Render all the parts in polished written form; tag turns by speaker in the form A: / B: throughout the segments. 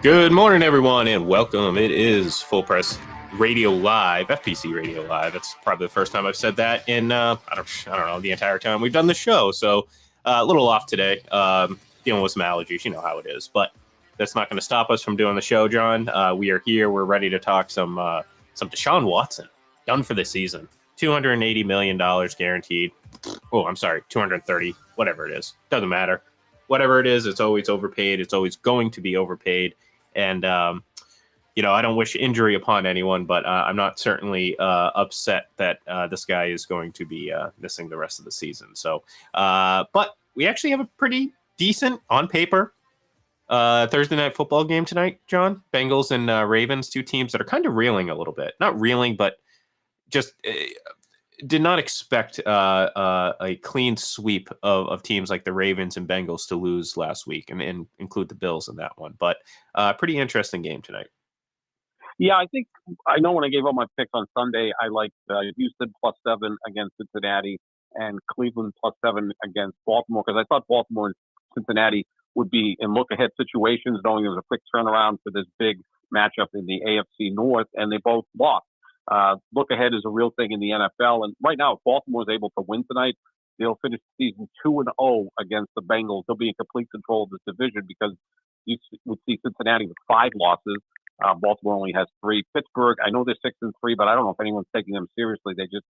A: Good morning, everyone, and welcome. It is Full Press Radio Live, FPC Radio Live. It's probably the first time I've said that in I don't know, the entire time we've done the show. So a little off today, dealing with some allergies. You know how it is, but that's not going to stop us from doing the show, John. We are here. We're ready to talk some Deshaun Watson, done for the season. $280 million guaranteed. Oh, I'm sorry, 230, whatever it is. Doesn't matter. Whatever it is, it's always overpaid. It's always going to be overpaid. And, I don't wish injury upon anyone, but I'm not certainly upset that this guy is going to be missing the rest of the season. So, but we actually have a pretty decent, on paper, Thursday night football game tonight, John. Bengals and Ravens, two teams that are kind of reeling a little bit. Not reeling, but just did not expect a clean sweep of teams like the Ravens and Bengals to lose last week and include the Bills in that one. But pretty interesting game tonight.
B: Yeah, I know when I gave out my picks on Sunday, I liked Houston +7 against Cincinnati and Cleveland +7 against Baltimore because I thought Baltimore and Cincinnati would be in look-ahead situations, knowing there was a quick turnaround for this big matchup in the AFC North, and they both lost. Look ahead is a real thing in the NFL, and right now, if Baltimore is able to win tonight, they'll finish the season 2-0 against the Bengals. They'll be in complete control of this division because you would see Cincinnati with 5 losses. Baltimore only has 3. Pittsburgh, I know they're 6-3, but I don't know if anyone's taking them seriously. They just,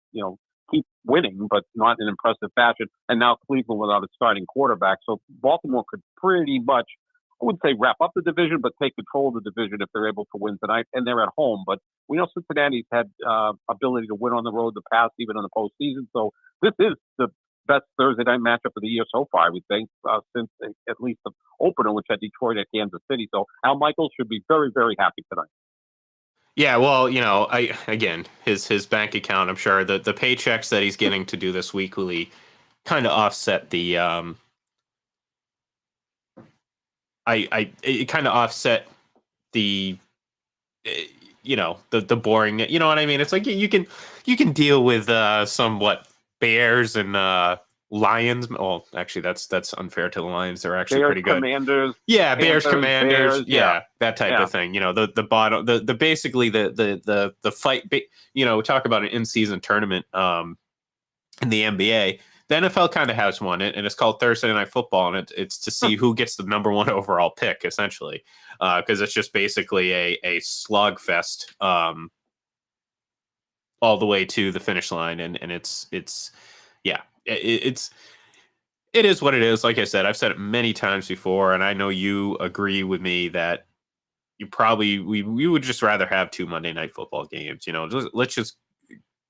B: keep winning, but not in impressive fashion. And now Cleveland without a starting quarterback. So Baltimore could pretty much, I wouldn't say wrap up the division, but take control of the division if they're able to win tonight. And they're at home. But we know Cincinnati's had ability to win on the road in the past, even in the postseason. So this is the best Thursday night matchup of the year so far, I would think, since at least the opener, which had Detroit at Kansas City. So Al Michaels should be very, very happy tonight.
A: Yeah, well, his bank account, I'm sure the paychecks that he's getting to do this weekly kind of offset the it kind of offset the the boring, you know what I mean? It's like you can deal with somewhat Bears and Lions. Well, actually, that's unfair to the Lions. They're actually
B: Bears,
A: pretty good.
B: Commanders,
A: yeah,
B: Panthers,
A: Bears, Commanders,
B: Bears,
A: yeah, that type of thing. The bottom, the basically the fight. We talk about an in-season tournament in the NBA. The NFL kind of has one, and it's called Thursday Night Football, and it's to see who gets the number 1 overall pick, essentially, because it's just basically a slogfest all the way to the finish line, and it is what it is. Like I said, I've said it many times before, and I know you agree with me that we would just rather have 2 Monday Night Football games. Let's just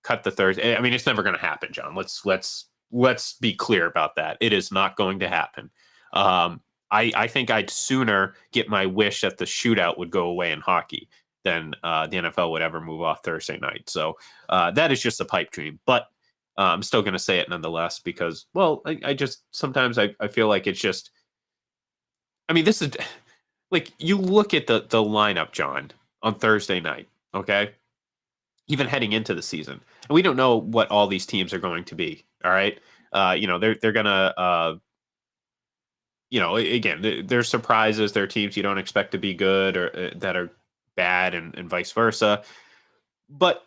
A: cut the Thursday. I mean, it's never going to happen, John. Let's be clear about that. It is not going to happen. I think I'd sooner get my wish that the shootout would go away in hockey than the NFL would ever move off Thursday night. So that is just a pipe dream. But I'm still going to say it nonetheless because, well, I just sometimes I feel like it's just. I mean, this is like you look at the lineup, John, on Thursday night. Okay, even heading into the season, and we don't know what all these teams are going to be. All right, they're gonna. Again, there's surprises. There are teams you don't expect to be good or that are bad, and vice versa. But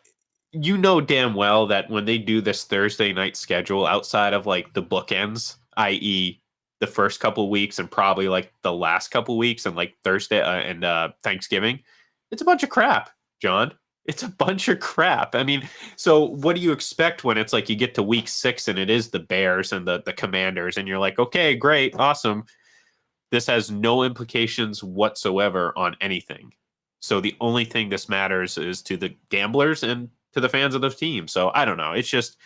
A: damn well that when they do this Thursday night schedule outside of like the bookends, i.e., the first couple weeks and probably like the last couple weeks and like Thursday and Thanksgiving, it's a bunch of crap, John. It's a bunch of crap. I mean, so what do you expect when it's like you get to week 6 and it is the Bears and the Commanders and you're like, okay, great, awesome. This has no implications whatsoever on anything. So the only thing this matters is to the gamblers and to the fans of the team. So I don't know. It's just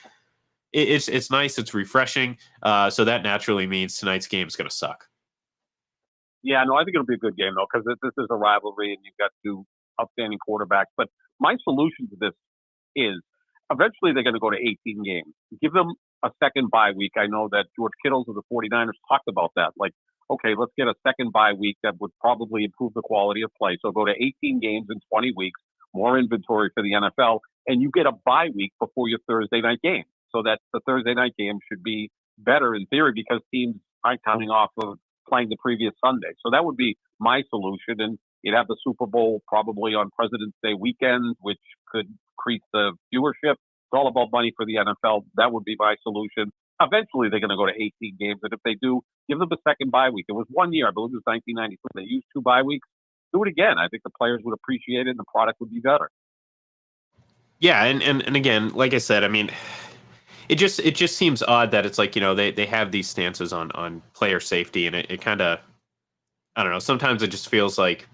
A: it's nice. It's refreshing. So that naturally means tonight's game is going to suck.
B: Yeah, no, I think it'll be a good game, though, because this is a rivalry and you've got 2 outstanding quarterbacks. But my solution to this is eventually they're going to go to 18 games. Give them a second bye week. I know that George Kittles of the 49ers talked about that. Like, okay, let's get a second bye week that would probably improve the quality of play. So go to 18 games in 20 weeks, more inventory for the NFL, and you get a bye week before your Thursday night game. So that the Thursday night game should be better in theory because teams aren't coming off of playing the previous Sunday. So that would be my solution. And You'd have the Super Bowl probably on President's Day weekend, which could increase the viewership. It's all about money for the NFL. That would be my solution. Eventually, they're going to go to 18 games, and if they do, give them a second bye week. It was 1 year, I believe it was 1993. They used 2 bye weeks. Do it again. I think the players would appreciate it, and the product would be better.
A: Yeah, and again, like I said, I mean, it just seems odd that it's like, they have these stances on player safety, and it kind of, I don't know. Sometimes it just feels like,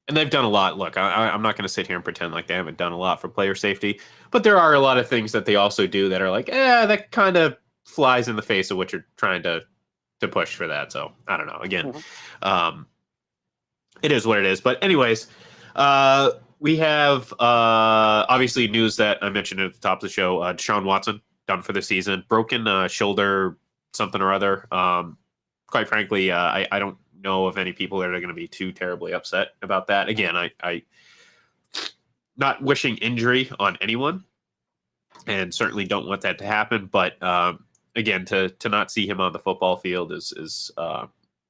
A: and they've done a lot. Look, I'm not going to sit here and pretend like they haven't done a lot for player safety, but there are a lot of things that they also do that are like, that kind of flies in the face of what you're trying to push for that. So I don't know. Again, it is what it is. But anyways, we have obviously news that I mentioned at the top of the show. Deshaun Watson done for the season, broken shoulder, something or other. Quite frankly, I don't know of any people that are going to be too terribly upset about that. Again, I not wishing injury on anyone, and certainly don't want that to happen. But again, to not see him on the football field is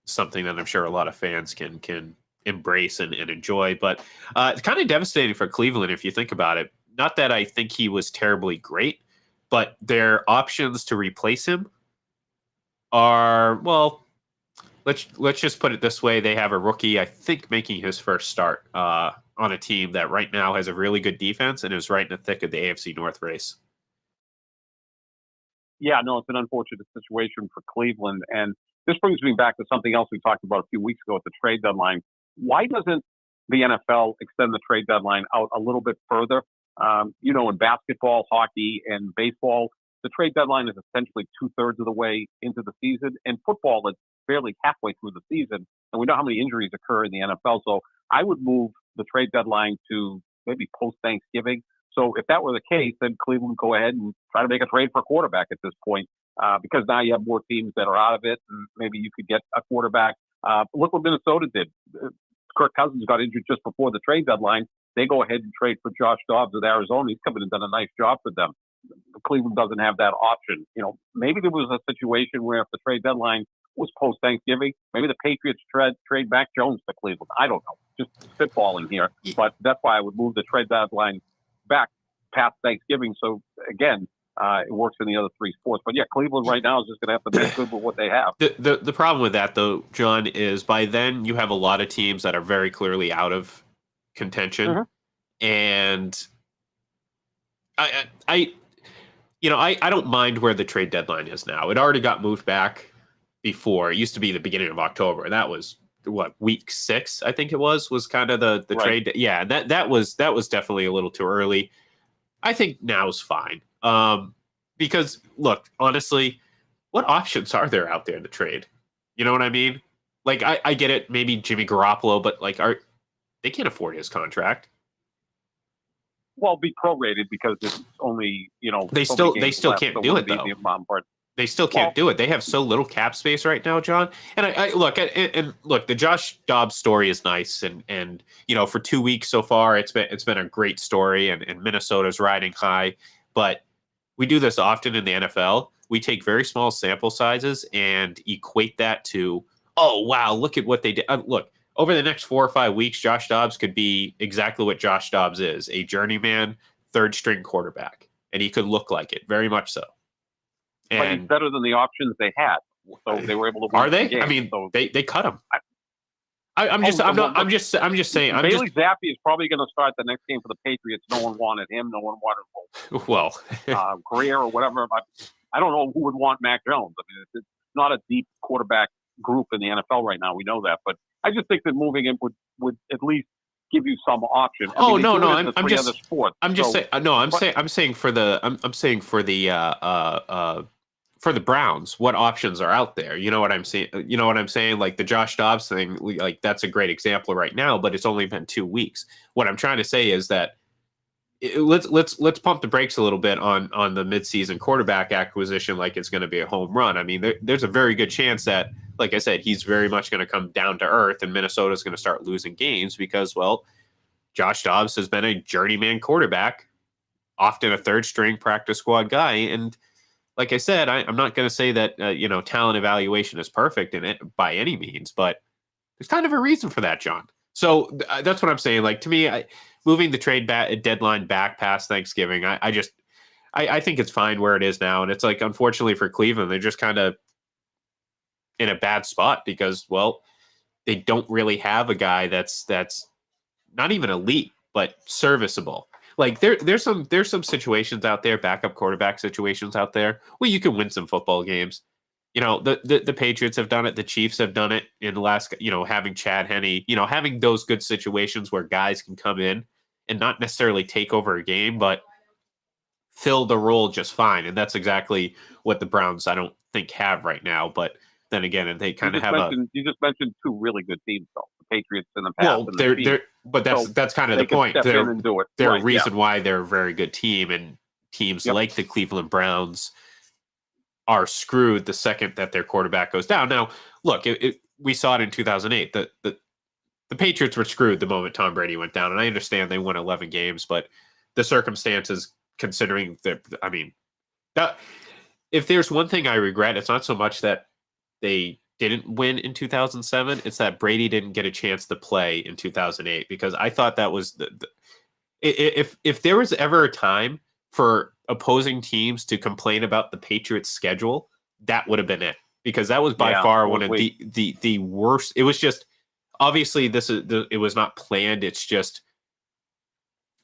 A: something that I'm sure a lot of fans can embrace and enjoy. But it's kind of devastating for Cleveland if you think about it. Not that I think he was terribly great, but their options to replace him are, well, let's just put it this way. They have a rookie, I think, making his first start on a team that right now has a really good defense and is right in the thick of the AFC North race.
B: Yeah, no, it's an unfortunate situation for Cleveland. And this brings me back to something else we talked about a few weeks ago at the trade deadline. Why doesn't the NFL extend the trade deadline out a little bit further? In basketball, hockey, and baseball, the trade deadline is essentially 2/3 of the way into the season. In football, it's barely halfway through the season. And we know how many injuries occur in the NFL. So I would move the trade deadline to maybe post-Thanksgiving. So if that were the case, then Cleveland go ahead and try to make a trade for a quarterback at this point, because now you have more teams that are out of it, and maybe you could get a quarterback. Look what Minnesota did. Kirk Cousins got injured just before the trade deadline. They go ahead and trade for Josh Dobbs with Arizona. He's come in and done a nice job for them. Cleveland doesn't have that option. Maybe there was a situation where if the trade deadline was post-Thanksgiving, maybe the Patriots trade Mac Jones to Cleveland. I don't know. Just spitballing here. But that's why I would move the trade deadline back past Thanksgiving. So, again, it works in the other 3 sports. But, yeah, Cleveland right now is just going to have to make good with what they have.
A: The problem with that, though, John, is by then you have a lot of teams that are very clearly out of contention. Mm-hmm. And I don't mind where the trade deadline is now. It already got moved back before. It used to be the beginning of October, and that was week 6, I think it was kind of the right. Trade. Yeah, that was definitely a little too early. I think now's fine. Because look, honestly, what options are there out there in the trade? You know what I mean? Like I get it, maybe Jimmy Garoppolo, but like they can't afford his contract.
B: Well, be prorated because it's only,
A: they still can't do it though. They still can't do it. They have so little cap space right now, John. And I look, the Josh Dobbs story is nice, and for 2 weeks so far, it's been a great story, and Minnesota's riding high. But we do this often in the NFL. We take very small sample sizes and equate that to, oh wow, look at what they did. Look, over the next 4 or 5 weeks, Josh Dobbs could be exactly what Josh Dobbs is, a journeyman, third-string quarterback, and he could look like it, very much so.
B: And but he's better than the options they had, so they were able to win.
A: Are they?
B: The game.
A: I mean,
B: so,
A: they cut him. I'm just saying.
B: Bailey Zappi is probably going to start the next game for the Patriots. No one wanted him. No one wanted Greer or whatever. I don't know who would want Mac Jones. I mean, it's not a deep quarterback group in the NFL right now. We know that, but I just think that moving him would at least give you some option.
A: I'm saying for the Browns, what options are out there? You know what I'm saying? Like the Josh Dobbs thing, like that's a great example right now, but it's only been 2 weeks. What I'm trying to say is that let's pump the brakes a little bit on the midseason quarterback acquisition like it's going to be a home run. I mean, there's a very good chance that, like I said, he's very much going to come down to earth, and Minnesota's going to start losing games because, well, Josh Dobbs has been a journeyman quarterback, often a third-string practice squad guy, and like I said, I'm not going to say that talent evaluation is perfect in it by any means, but there's kind of a reason for that, John. So that's what I'm saying. Like, to me, moving the trade deadline back past Thanksgiving, I think it's fine where it is now. And it's like, unfortunately for Cleveland, they're just kind of in a bad spot because, well, they don't really have a guy that's not even elite, but serviceable. Like, there's some situations out there, backup quarterback situations out there where you can win some football games. The Patriots have done it. The Chiefs have done it in the last, having Chad Henne, having those good situations where guys can come in and not necessarily take over a game, but fill the role just fine. And that's exactly what the Browns, I don't think, have right now. But then again, they kind of have
B: you just mentioned two really good teams, though, the Patriots in the past
A: well,
B: and the
A: they're
B: Chiefs.
A: but that's
B: So
A: that's kind of the
B: they could
A: point.
B: step in and do it.
A: They're a
B: Right? Yeah.
A: reason why they're a very good team, and teams
B: Yep.
A: like the Cleveland Browns are screwed the second that their quarterback goes down. Now, look, we saw it in 2008. The Patriots were screwed the moment Tom Brady went down, and I understand they won 11 games, but the circumstances, considering that, I mean, that if there's one thing I regret, it's not so much that they didn't win in 2007, it's that Brady didn't get a chance to play in 2008, because I thought that was if there was ever a time for opposing teams to complain about the Patriots schedule, that would have been it, because that was by far one of the worst. It was just, obviously, it was not planned. It's just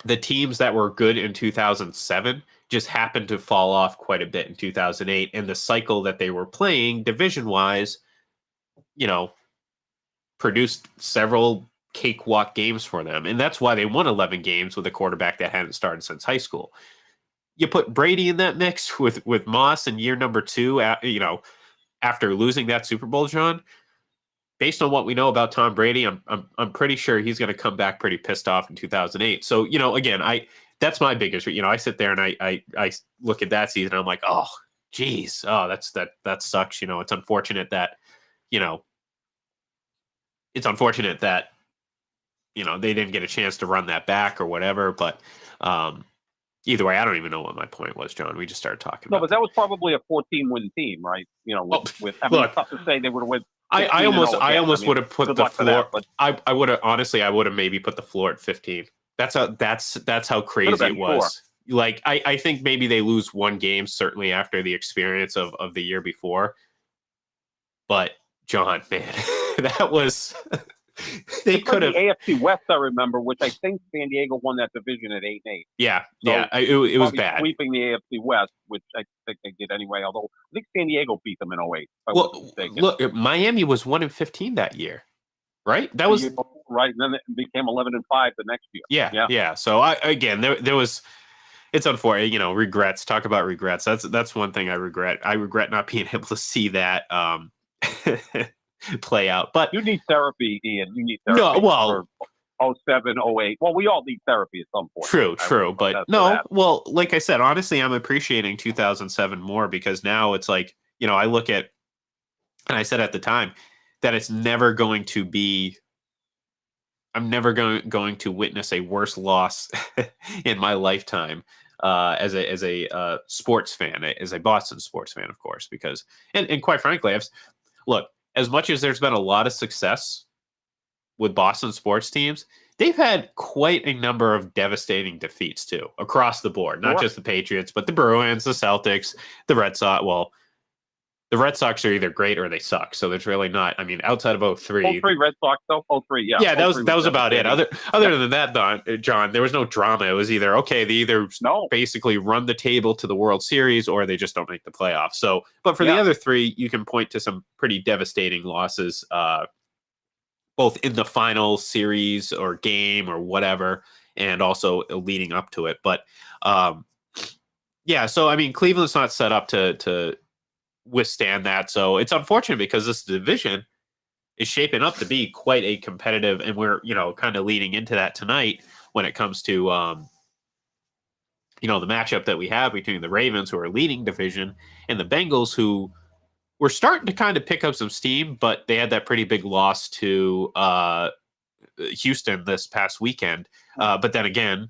A: the teams that were good in 2007 just happened to fall off quite a bit in 2008, and the cycle that they were playing division wise, you know, produced several cakewalk games for them, and that's why they won 11 games with a quarterback that hadn't started since high school. You put Brady in that mix with Moss in year number 2, after losing that Super Bowl, John. Based on what we know about Tom Brady, I'm pretty sure he's going to come back pretty pissed off in 2008. So, again, that's my biggest. I sit there and I look at that season, and I'm like, oh, geez, oh, that sucks. It's unfortunate that, it's unfortunate that they didn't get a chance to run that back or whatever. But either way, I don't even know what my point was, John. We just started talking.
B: No, but that was probably a 14-win team, right? With
A: look,
B: it's tough to say they would have won.
A: I almost would have put the floor.
B: But
A: I would have, honestly, I would have maybe put the floor at 15. That's how crazy it was. Sure. Like, I think maybe they lose one game, certainly after the experience of the year before. But John, man, that was they could have
B: the AFC West. I remember, which I think San Diego won that division at 8-8.
A: Yeah, so it was bad.
B: Sweeping the AFC West, which I think they did anyway. Although I think San Diego beat them in 08.
A: Well, look, Miami was 1-15 that year, right? That was
B: right. And then it became 11-5 the next year.
A: Yeah. So again, there was. It's unfortunate, regrets. Talk about regrets. That's one thing I regret. I regret not being able to see that play out. But
B: you need therapy, Ian. You need therapy.
A: No, well,
B: for 07, 08. Well, we all need therapy at some point.
A: True. But no, well, like I said, honestly, I'm appreciating 2007 more, because now it's like, I look at, and I said at the time that it's never going to be. I'm never going to witness a worse loss in my lifetime as a sports fan, as a Boston sports fan, of course, because and quite frankly, look, as much as there's been a lot of success with Boston sports teams, they've had quite a number of devastating defeats too, across the board. Not just the Patriots, but the Bruins, the Celtics, the Red Sox. Well, the Red Sox are either great or they suck. So there's really not. I mean, outside of 03.
B: 03 Red Sox, though. 03, yeah.
A: Yeah, that was about it. Other than that, John, there was no drama. It was either, okay, they either basically run the table to the World Series, or they just don't make the playoffs. So, but for the other three, you can point to some pretty devastating losses, both in the final series or game or whatever, and also leading up to it. But yeah, so I mean, Cleveland's not set up to withstand that. So it's unfortunate, because this division is shaping up to be quite a competitive, and we're, kind of leading into that tonight when it comes to, the matchup that we have between the Ravens, who are leading division, and the Bengals, who were starting to kind of pick up some steam, but they had that pretty big loss to Houston this past weekend. But then again,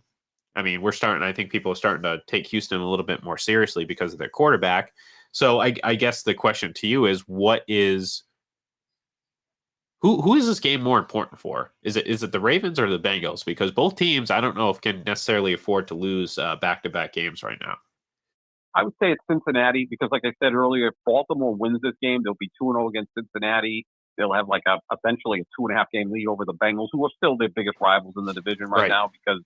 A: I mean, I think people are starting to take Houston a little bit more seriously because of their quarterback. So I guess the question to you is, Who is this game more important for? Is it the Ravens or the Bengals? Because both teams, I don't know if can necessarily afford to lose back-to-back games right now.
B: I would say it's Cincinnati because, like I said earlier, if Baltimore wins this game, they'll be 2-0 against Cincinnati. They'll have like essentially a 2.5 game lead over the Bengals, who are still their biggest rivals in the division right now. Because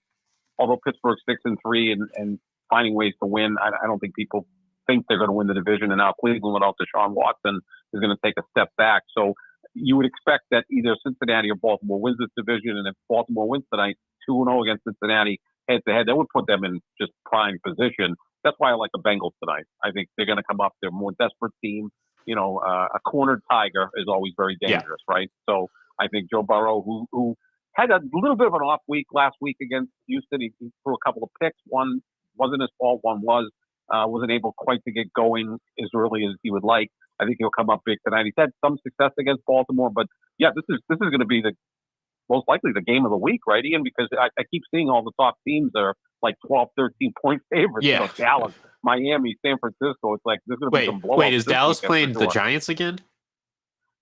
B: although Pittsburgh's 6-3 and finding ways to win, I don't think people think they're going to win the division. And now Cleveland without Deshaun Watson is going to take a step back. So you would expect that either Cincinnati or Baltimore wins this division, and if Baltimore wins tonight, 2-0 against Cincinnati head to head, that would put them in just prime position. That's why I like the Bengals tonight. I think they're going to come up. They're a more desperate team. You know, a cornered tiger is always very dangerous, right? So I think Joe Burrow, who had a little bit of an off week last week against Houston, he threw a couple of picks. One wasn't his fault. One wasn't able quite to get going as early as he would like. I think he'll come up big tonight. He's had some success against Baltimore, but yeah, this is going to be the most likely the game of the week, right, Ian? Because I keep seeing all the top teams are like 12, 13-point favorites.
A: Yeah.
B: You know, Dallas, Miami, San Francisco. It's like there's going to be some blowouts.
A: Wait, is Dallas playing the Giants again?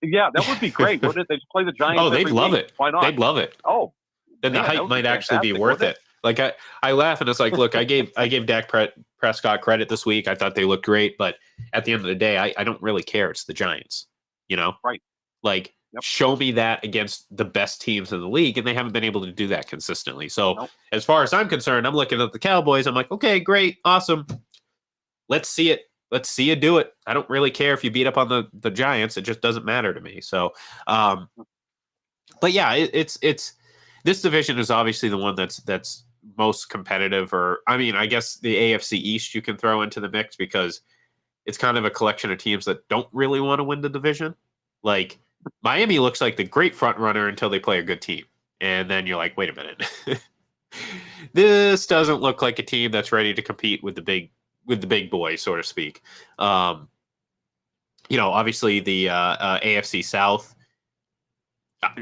B: Yeah, that would be great, wouldn't it? They just play the Giants.
A: Oh, they'd love
B: week.
A: it.
B: Why not?
A: They'd love it.
B: Oh,
A: then the hype might actually be worth it. Like I laugh and it's like, look, I gave Dak Prescott credit this week. I thought they looked great, but at the end of the day, I don't really care. It's the Giants, you know?
B: Right.
A: Like, show me that against the best teams in the league, and they haven't been able to do that consistently. So as far as I'm concerned, I'm looking at the Cowboys. I'm like, okay, great, awesome. Let's see it. Let's see you do it. I don't really care if you beat up on the Giants. It just doesn't matter to me. So, but yeah, it's this division is obviously the one that's most competitive, or I mean, I guess the AFC East you can throw into the mix because it's kind of a collection of teams that don't really want to win the division. Like Miami looks like the great front runner until they play a good team. And then you're like, wait a minute. This doesn't look like a team that's ready to compete with the big boys, so to speak. You know, obviously the AFC South.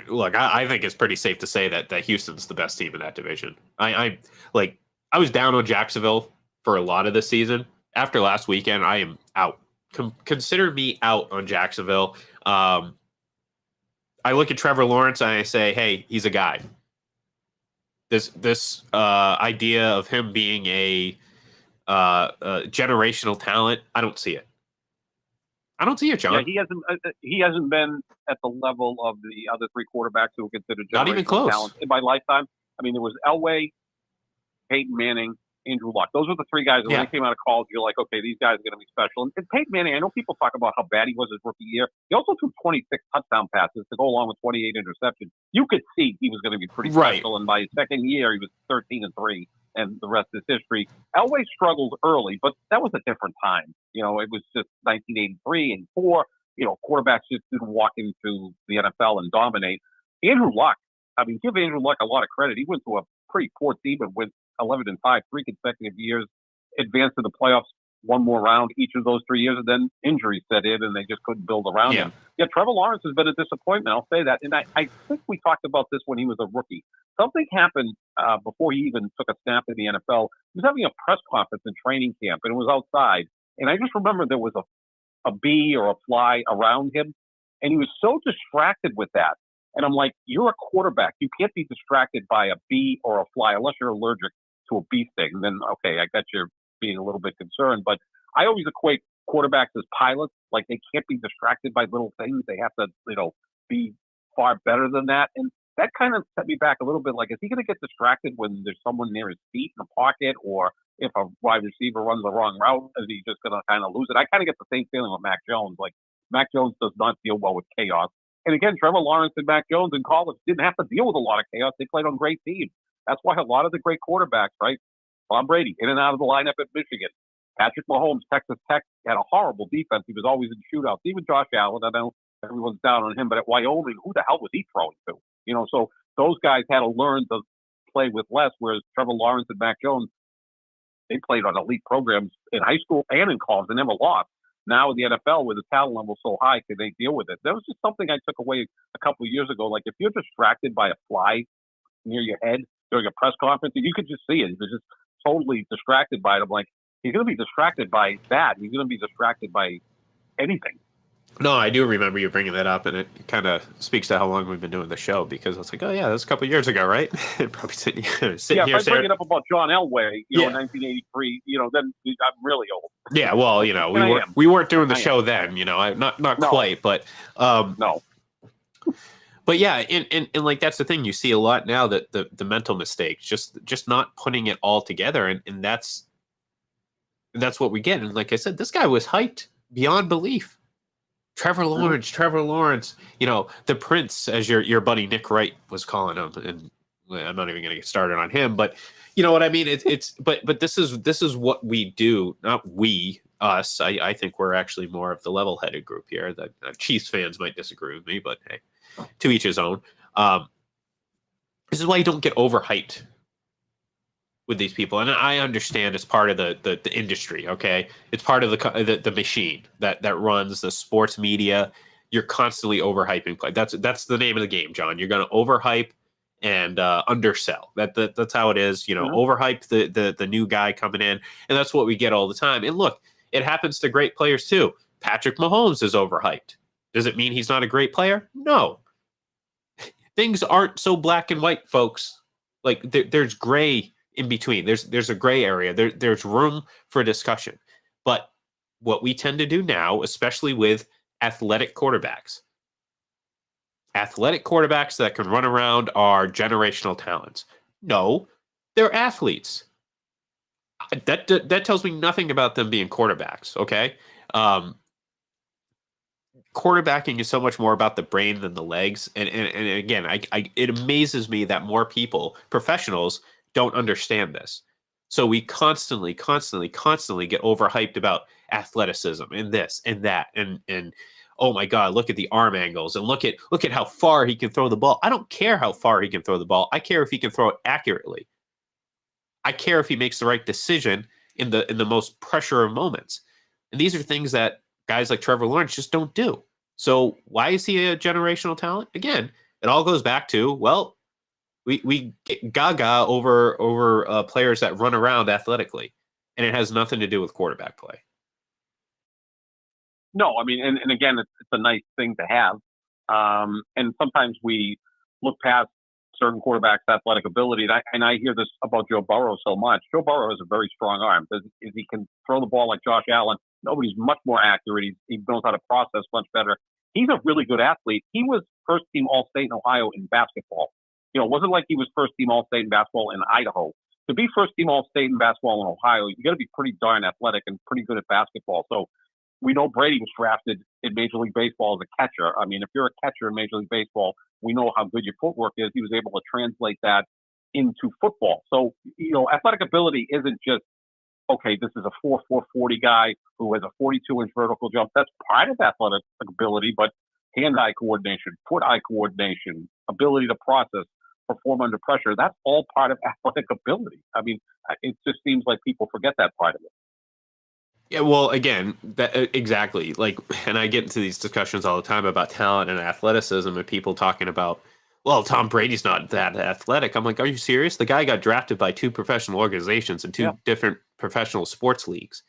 A: Look, I think it's pretty safe to say that Houston's the best team in that division. I was down on Jacksonville for a lot of this season. After last weekend, I am out. Consider me out on Jacksonville. I look at Trevor Lawrence and I say, hey, he's a guy. This idea of him being a generational talent, I don't see it. I don't see it, John.
B: Yeah, he hasn't been at the level of the other three quarterbacks who are considered
A: not even close
B: talent in my lifetime. I mean, there was Elway, Peyton Manning, Andrew Luck. Those were the three guys that when they came out of college, you're like, okay, these guys are going to be special. And Peyton Manning, I know people talk about how bad he was his rookie year. He also threw 26 touchdown passes to go along with 28 interceptions. You could see he was going to be pretty special. And by his second year, he was 13-3. And the rest is history. Elway struggled early, but that was a different time. You know, it was just 1983 and 4. You know, quarterbacks just didn't walk into the NFL and dominate. Andrew Luck, I mean, give Andrew Luck a lot of credit. He went to a pretty poor team and went 11-5, 3 consecutive years, advanced to the playoffs one more round each of those 3 years, and then injuries set in and they just couldn't build around him. Yeah, Trevor Lawrence has been a disappointment. I'll say that. And I think we talked about this when he was a rookie. Something happened before he even took a snap in the NFL. He was having a press conference in training camp, and it was outside. And I just remember there was a bee or a fly around him, and he was so distracted with that. And I'm like, you're a quarterback. You can't be distracted by a bee or a fly unless you're allergic to a bee sting. Then, okay, I got you being a little bit concerned. But I always equate quarterbacks as pilots. Like, they can't be distracted by little things. They have to, be far better than that. And that kind of set me back a little bit. Like, is he going to get distracted when there's someone near his feet in the pocket, or if a wide receiver runs the wrong route, is he just going to kind of lose it? I kind of get the same feeling with Mac Jones. Like, Mac Jones does not deal well with chaos. And again, Trevor Lawrence and Mac Jones in college didn't have to deal with a lot of chaos. They played on great teams. That's why a lot of the great quarterbacks, right? Tom Brady, in and out of the lineup at Michigan. Patrick Mahomes, Texas Tech, had a horrible defense. He was always in shootouts. Even Josh Allen, I know everyone's down on him, but at Wyoming, who the hell was he throwing to? So those guys had to learn to play with less, whereas Trevor Lawrence and Mac Jones, they played on elite programs in high school and in college and never lost. Now in the NFL, with the talent level so high, can they deal with it? That was just something I took away a couple of years ago. Like, if you're distracted by a fly near your head during a press conference, you could just see it. He was just totally distracted by it. I'm like, he's going to be distracted by that. He's going to be distracted by anything.
A: No, I do remember you bringing that up, and it kind of speaks to how long we've been doing the show because it's like, oh yeah, that's a couple of years ago, right? Probably sitting
B: Yeah, if
A: here
B: I bring
A: staring.
B: it up about John Elway, in
A: Yeah,
B: 1983, then I'm really old.
A: yeah. Well,
B: And I am.
A: we weren't doing the
B: I am.
A: show then, not
B: No,
A: quite, um,
B: no.
A: but yeah, and like that's the thing you see a lot now that the mental mistakes, just not putting it all together, and that's what we get. And like I said, this guy was hyped beyond belief.
B: Mhm.
A: Trevor Lawrence, the Prince, as your buddy Nick Wright was calling him, and well, I'm not even going to get started on him, but you know what I mean. But this is what we do, not we us. I think we're actually more of the level-headed group here. That Chiefs fans might disagree with me, but hey, to each his own. Um, this is why you don't get overhyped with these people, and I understand it's part of the industry. Okay, it's part of the machine that runs the sports media. You're constantly overhyping play. That's the name of the game, John. You're going to overhype and undersell. That's how it is.
B: Mhm.
A: Overhype the new guy coming in, and that's what we get all the time. And look, it happens to great players too. Patrick Mahomes is overhyped. Does it mean he's not a great player? No. Things aren't so black and white, folks. Like there's gray in between. There's a gray area. There's room for discussion. But what we tend to do now, especially with athletic quarterbacks that can run around are generational talents. No, they're athletes. That tells me nothing about them being quarterbacks. Okay, um, quarterbacking is so much more about the brain than the legs. And again, it amazes me that more people, professionals, don't understand this. So we constantly get overhyped about athleticism and this and that and oh my God, look at the arm angles and look at how far he can throw the ball. I don't care how far he can throw the ball. I care if he can throw it accurately. I care if he makes the right decision in the most pressure of moments. And these are things that guys like Trevor Lawrence just don't do. So why is he a generational talent? Again, it all goes back to, well, we get gaga over players that run around athletically, and it has nothing to do with quarterback play.
B: No, I mean, and again, it's a nice thing to have. And sometimes we look past certain quarterbacks' athletic ability. And I hear this about Joe Burrow so much. Joe Burrow has a very strong arm. If he can throw the ball like Josh Allen, nobody's much more accurate. He knows how to process much better. He's a really good athlete. He was first team All State in Ohio in basketball. It wasn't like he was first team All State in basketball in Idaho. To be first team All State in basketball in Ohio, you got to be pretty darn athletic and pretty good at basketball. So we know Brady was drafted in Major League Baseball as a catcher. I mean, if you're a catcher in Major League Baseball, we know how good your footwork is. He was able to translate that into football. So, athletic ability isn't just, okay, this is a 4.40 guy who has a 42-inch vertical jump. That's part of athletic ability, but hand-eye coordination, foot-eye coordination, ability to process, perform under pressure, that's all part of athletic ability. I mean, it just seems like people forget that part of it.
A: Yeah, well, again, that exactly. Like, and I get into these discussions all the time about talent and athleticism, and people talking about, well, Tom Brady's not that athletic. I'm like, are you serious? The guy got drafted by two professional organizations and
B: Yeah.
A: two different professional sports leagues.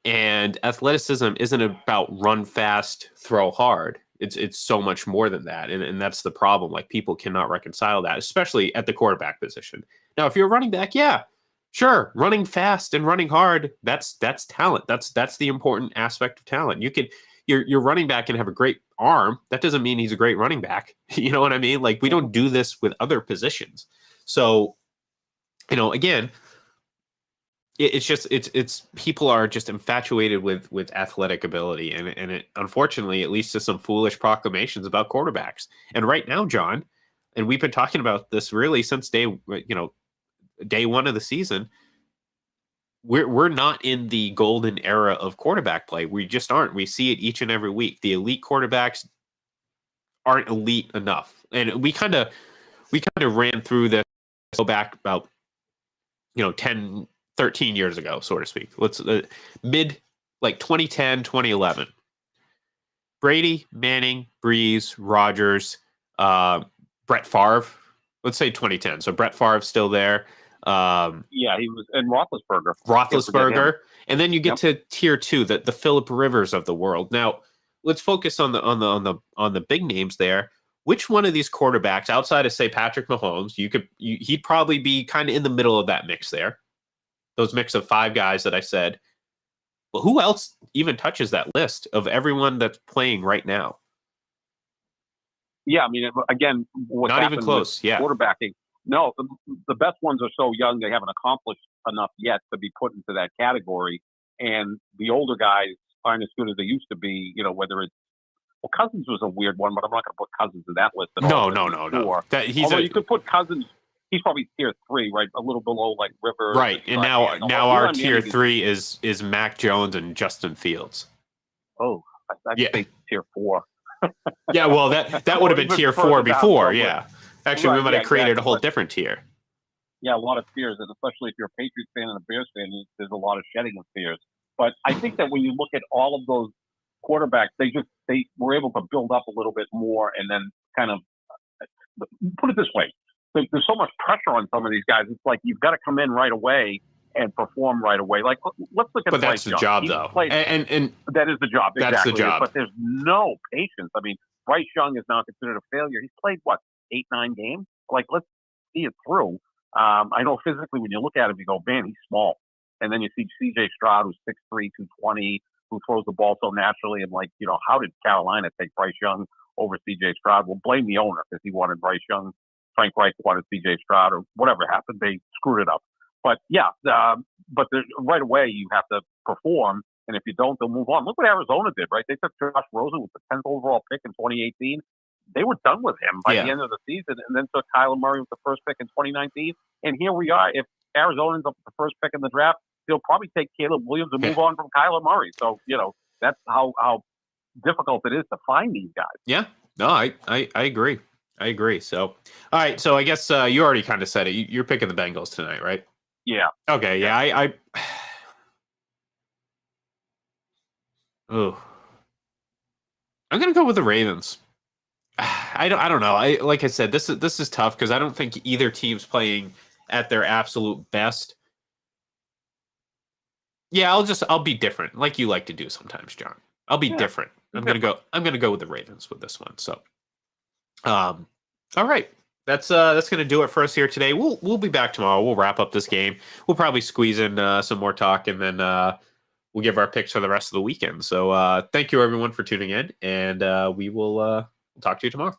A: And athleticism isn't about run fast, throw hard. It's so much more than that, and that's the problem. Like people cannot reconcile that, especially at the quarterback position. Now, if you're a running back, yeah, sure, running fast and running hard, that's talent. That's the important aspect of talent. Your running back can have a great arm. That doesn't mean he's a great running back. You know what I mean? Like we don't do this with other positions. So, again, it's just it's people are just infatuated with athletic ability, and it unfortunately it leads to some foolish proclamations about quarterbacks. And right now, John, and we've been talking about this really since day one of the season. We're not in the golden era of quarterback play. We just aren't. We see it each and every week. The elite quarterbacks aren't elite enough, and we kind of ran through this go back about 10, 13 years ago, so to speak. Let's mid like 2010, 2011. Brady, Manning, Breeze, Rogers, Brett Favre. Let's say 2010. So Brett Favre's still there.
B: Yeah, he was, and Roethlisberger. Can't forget him.
A: Roethlisberger, and then you get
B: Yep.
A: to tier two, the Philip Rivers of the world. Now, let's focus on the big names there. Which one of these quarterbacks, outside of say Patrick Mahomes, he'd probably be kind of in the middle of that mix there. Those mix of 5 guys that I said. But who else even touches that list of everyone that's playing right now?
B: Yeah, I mean, again, what's
A: Not even
B: happened
A: close.
B: with
A: Yeah.
B: quarterbacking? No, the best ones are so young they haven't accomplished enough yet to be put into that category, and the older guys aren't as good as they used to be. You know, whether it's Cousins was a weird one, but I'm not going to put Cousins in that list at all.
A: No.
B: Although you could put Cousins, he's probably tier 3, right? A little below like Rivers.
A: Right, and now our tier 3 is Mac Jones and Justin Fields.
B: Oh, I'd say tier 4.
A: Yeah, well, that would have been tier 4 before. Yeah, actually, we might have created a whole different tier.
B: Yeah, a lot of tiers, and especially if you're a Patriots fan and a Bears fan, there's a lot of shedding of tiers. But I think that when you look at all of those quarterbacks, they were able to build up a little bit more, and then kind of put it this way: there's so much pressure on some of these guys. It's like you've got to come in right away and perform right away. Like, let's look at.
A: But that's the job, though, and
B: that is the job.
A: That's
B: exactly.
A: the job.
B: But there's no patience. I mean, Bryce Young is now considered a failure. He's played what 8-9 games. Like, let's see it through. I know physically when you look at him, you go, man, he's small. And then you see C.J. Stroud, who's 6'3", 220, who throws the ball so naturally. And, like, you know, how did Carolina take Bryce Young over C.J. Stroud? Well, blame the owner because he wanted Bryce Young. Frank Reich wanted C.J. Stroud, or whatever happened. They screwed it up. But, yeah, but right away you have to perform. And if you don't, they'll move on. Look what Arizona did, right? They took Josh Rosen with the 10th overall pick in 2018. They were done with him by the end of the season, and then took Kyler Murray with the first pick in 2019. And here we are. If Arizona ends up with the first pick in the draft, they'll probably take Caleb Williams and move on from Kyler Murray. So, you know, that's how difficult it is to find these guys.
A: Yeah. No, I agree. I agree. So, all right. So I guess you already kind of said it. You're picking the Bengals tonight, right?
B: Yeah.
A: Okay. Yeah. Oh, I'm gonna go with the Ravens. I don't know. Like I said, this is tough because I don't think either team's playing at their absolute best. Yeah, I'll be different, like you like to do sometimes, John. I'll be different. I'm gonna go with the Ravens with this one. So, all right. That's gonna do it for us here today. We'll be back tomorrow. We'll wrap up this game. We'll probably squeeze in some more talk, and then we'll give our picks for the rest of the weekend. So thank you everyone for tuning in, and we will talk to you tomorrow.